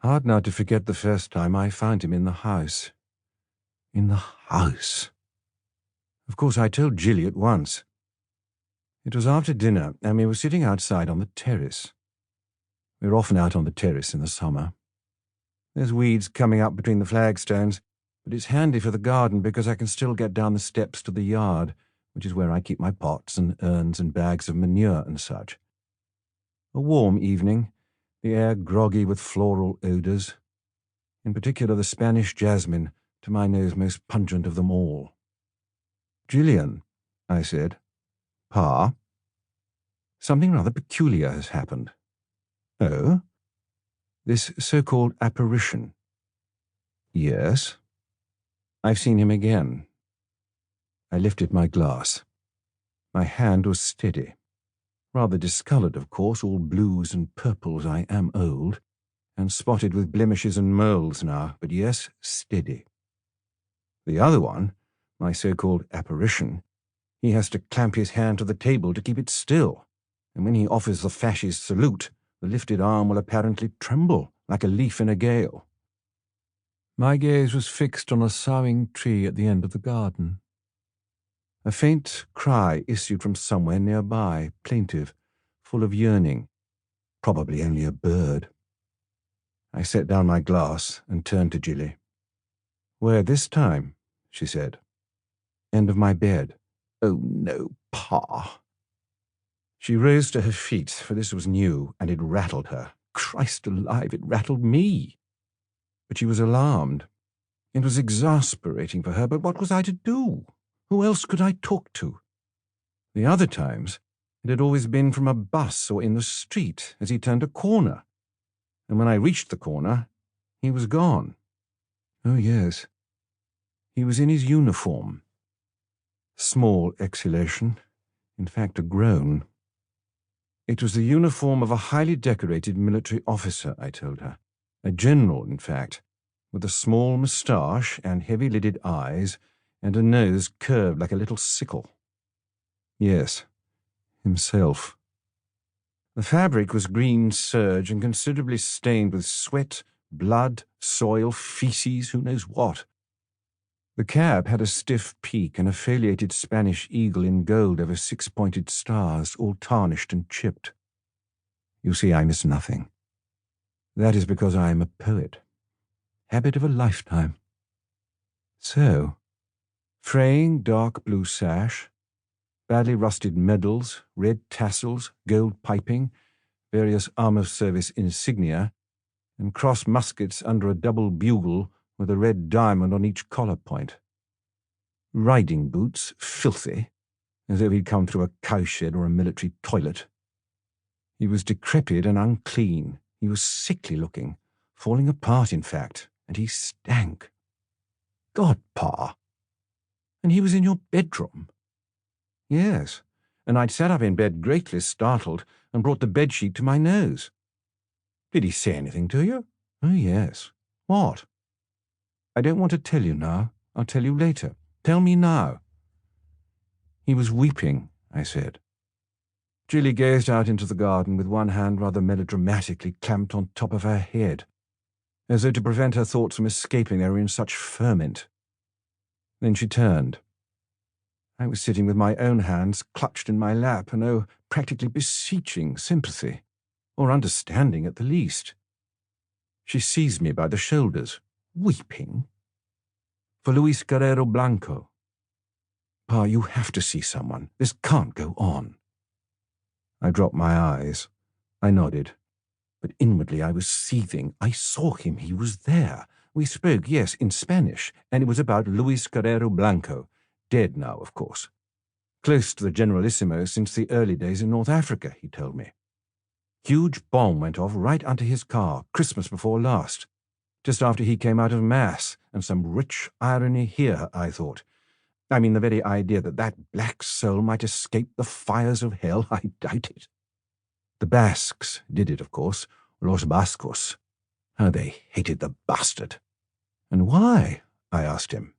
Hard now to forget the first time I found him in the house. In the house. Of course, I told Gilly at once. It was after dinner, and we were sitting outside on the terrace. We're often out on the terrace in the summer. There's weeds coming up between the flagstones, but it's handy for the garden because I can still get down the steps to the yard, which is where I keep my pots and urns and bags of manure and such. A warm evening, the air groggy with floral odours, in particular the Spanish jasmine, to my nose most pungent of them all. "Gillian," I said. "Pa, something rather peculiar has happened." "Oh? This so-called apparition?" "Yes. I've seen him again." I lifted my glass. My hand was steady. Rather discoloured, of course, all blues and purples, I am old, and spotted with blemishes and moles now, but yes, steady. The other one, my so-called apparition, he has to clamp his hand to the table to keep it still, and when he offers the fascist salute, the lifted arm will apparently tremble like a leaf in a gale. My gaze was fixed on a soughing tree at the end of the garden. A faint cry issued from somewhere nearby, plaintive, full of yearning, probably only a bird. I set down my glass and turned to Gilly. "Where this time?" she said. "End of my bed." "Oh, no, Pa." She rose to her feet, for this was new, and it rattled her. Christ alive, it rattled me. But she was alarmed. It was exasperating for her, but what was I to do? Who else could I talk to? The other times, it had always been from a bus or in the street as he turned a corner. And when I reached the corner, he was gone. Oh, yes. He was in his uniform. Small exhalation, in fact a groan. It was the uniform of a highly decorated military officer, I told her. A general, in fact, with a small moustache and heavy-lidded eyes and a nose curved like a little sickle. Yes, himself. The fabric was green serge and considerably stained with sweat, blood, soil, feces, who knows what. The cap had a stiff peak and a foliated Spanish eagle in gold over 6-pointed stars, all tarnished and chipped. You see, I miss nothing. That is because I am a poet. Habit of a lifetime. So, fraying dark blue sash, badly rusted medals, red tassels, gold piping, various arm of service insignia, and cross muskets under a double bugle with a red diamond on each collar point. Riding boots, filthy, as though he'd come through a cowshed or a military toilet. He was decrepit and unclean. He was sickly looking, falling apart, in fact, and he stank. God, Pa! And he was in your bedroom? Yes, and I'd sat up in bed greatly startled and brought the bedsheet to my nose. Did he say anything to you? Oh, yes. What? I don't want to tell you now. I'll tell you later. Tell me now. He was weeping, I said. Gilly gazed out into the garden with one hand rather melodramatically clamped on top of her head, as though to prevent her thoughts from escaping they were in such ferment. Then she turned. I was sitting with my own hands clutched in my lap and, oh, practically beseeching sympathy, or understanding at the least. She seized me by the shoulders. Weeping? For Luis Guerrero Blanco. Pa, you have to see someone. This can't go on. I dropped my eyes. I nodded. But inwardly I was seething. I saw him. He was there. We spoke, yes, in Spanish, and it was about Luis Guerrero Blanco. Dead now, of course. Close to the Generalissimo since the early days in North Africa, he told me. Huge bomb went off right under his car, Christmas before last. Just after he came out of Mass, and some rich irony here, I thought. I mean, the very idea that that black soul might escape the fires of hell, I doubt it. The Basques did it, of course, Los Vascos. How they hated the bastard. And why? I asked him.